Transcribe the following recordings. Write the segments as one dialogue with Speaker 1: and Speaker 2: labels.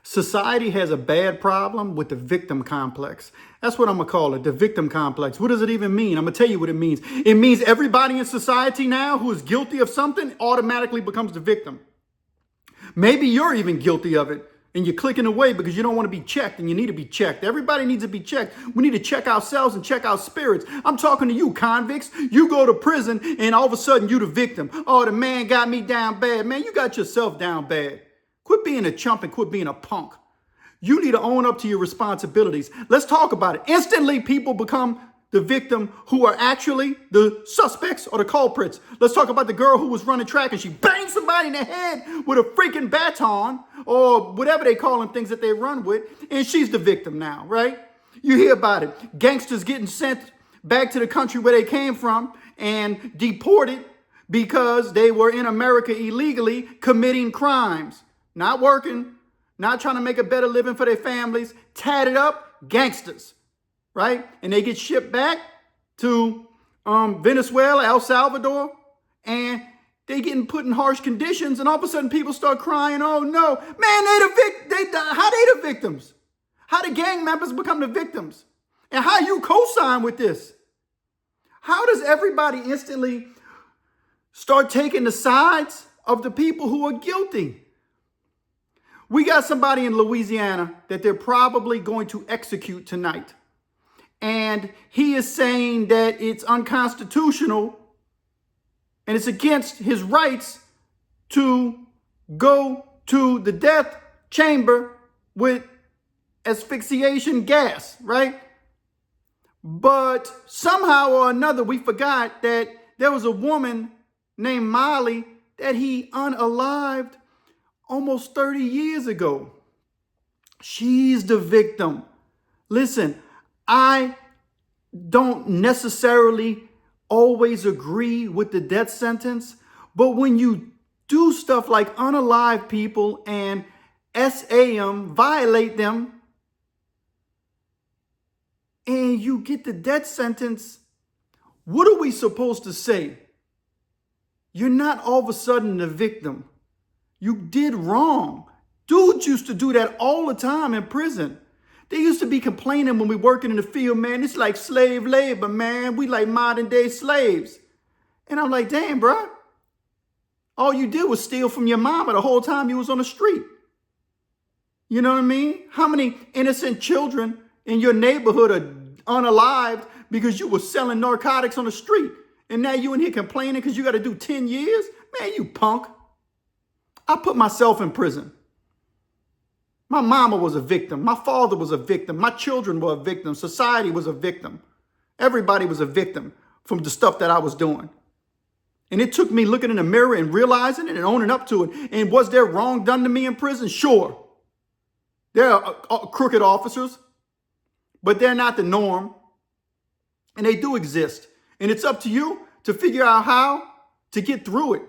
Speaker 1: Society has a bad problem with the victim complex. That's what I'm going to call it, the victim complex. What does it even mean? I'm going to tell you what it means. It means everybody in society now who is guilty of something automatically becomes the victim. Maybe you're even guilty of it and you're clicking away because you don't want to be checked, and you need to be checked. Everybody needs to be checked. We need to check ourselves and check our spirits. I'm talking to you, convicts. You go to prison and all of a sudden you the victim. Oh, the man got me down bad. Man, you got yourself down bad. Quit being a chump and quit being a punk. You need to own up to your responsibilities. Let's talk about it. Instantly, people become the victim who are actually the suspects or the culprits. Let's talk about the girl who was running track and she banged somebody in the head with a freaking baton or whatever they call them, things that they run with, and she's the victim now, right? You hear about it. Gangsters getting sent back to the country where they came from and deported because they were in America illegally committing crimes. Not working, not trying to make a better living for their families, tatted up gangsters, right? And they get shipped back to Venezuela, El Salvador, and they getting put in harsh conditions, and all of a sudden people start crying, oh no, man, how they the victims? How the gang members become the victims? And how you co-sign with this? How does everybody instantly start taking the sides of the people who are guilty? We got somebody in Louisiana that they're probably going to execute tonight. And he is saying that it's unconstitutional and it's against his rights to go to the death chamber with asphyxiation gas, right? But somehow or another, we forgot that there was a woman named Molly that he unalived almost 30 years ago. She's the victim. Listen, I don't necessarily always agree with the death sentence, but when you do stuff like unalive people and SAM, violate them, and you get the death sentence, what are we supposed to say? You're not all of a sudden the victim. You did wrong. Dudes used to do that all the time in prison. They used to be complaining when we working in the field, man, it's like slave labor, man. We like modern day slaves. And I'm like, damn, bro. All you did was steal from your mama the whole time you was on the street. You know what I mean? How many innocent children in your neighborhood are unalived because you were selling narcotics on the street? And now you in here complaining because you got to do 10 years? Man, you punk. I put myself in prison. My mama was a victim. My father was a victim. My children were a victim. Society was a victim. Everybody was a victim from the stuff that I was doing. And it took me looking in the mirror and realizing it and owning up to it. And was there wrong done to me in prison? Sure. There are crooked officers, but they're not the norm. And they do exist. And it's up to you to figure out how to get through it.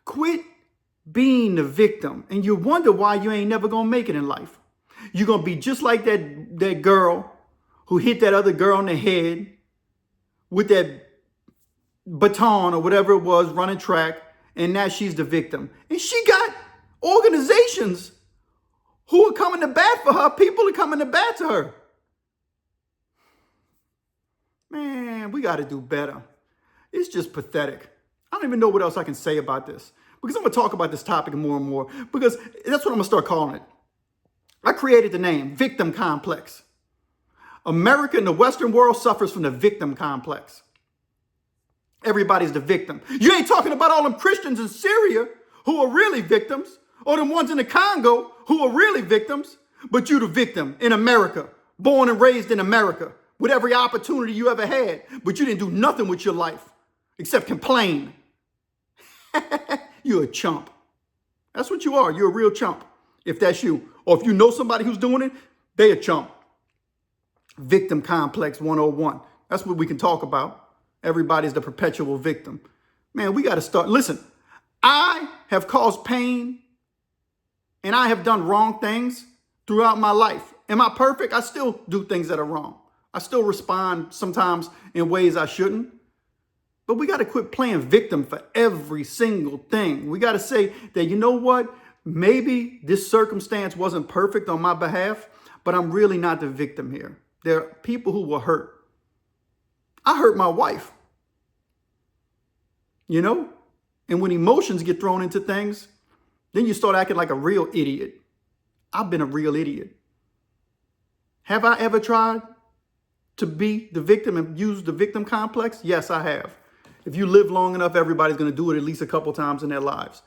Speaker 1: Quit being the victim, and you wonder why you ain't never gonna make it in life. You're gonna be just like that girl who hit that other girl in the head with that baton or whatever it was, running track, and now she's the victim. And she got organizations who are coming to bat for her. People are coming to bat to her. Man, we got to do better. It's just pathetic. I don't even know what else I can say about this, because I'm going to talk about this topic more and more, because that's what I'm going to start calling it. I created the name victim complex. America and the Western world suffers from the victim complex. Everybody's the victim. You ain't talking about all them Christians in Syria who are really victims, or them ones in the Congo who are really victims, but you the victim in America, born and raised in America, with every opportunity you ever had, but you didn't do nothing with your life except complain. You're a chump. That's what you are. You're a real chump. If that's you. Or if you know somebody who's doing it, they a chump. Victim complex 101. That's what we can talk about. Everybody's the perpetual victim. Man, we got to start. Listen, I have caused pain and I have done wrong things throughout my life. Am I perfect? I still do things that are wrong. I still respond sometimes in ways I shouldn't. But we got to quit playing victim for every single thing. We got to say that, you know what? Maybe this circumstance wasn't perfect on my behalf, but I'm really not the victim here. There are people who were hurt. I hurt my wife, you know? And when emotions get thrown into things, then you start acting like a real idiot. I've been a real idiot. Have I ever tried to be the victim and use the victim complex? Yes, I have. If you live long enough, everybody's going to do it at least a couple times in their lives.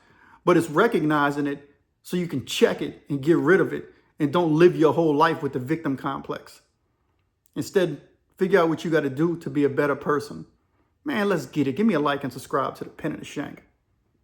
Speaker 1: But it's recognizing it so you can check it and get rid of it and don't live your whole life with the victim complex. Instead, figure out what you got to do to be a better person. Man, let's get it. Give me a like and subscribe to the Pen and the Shank.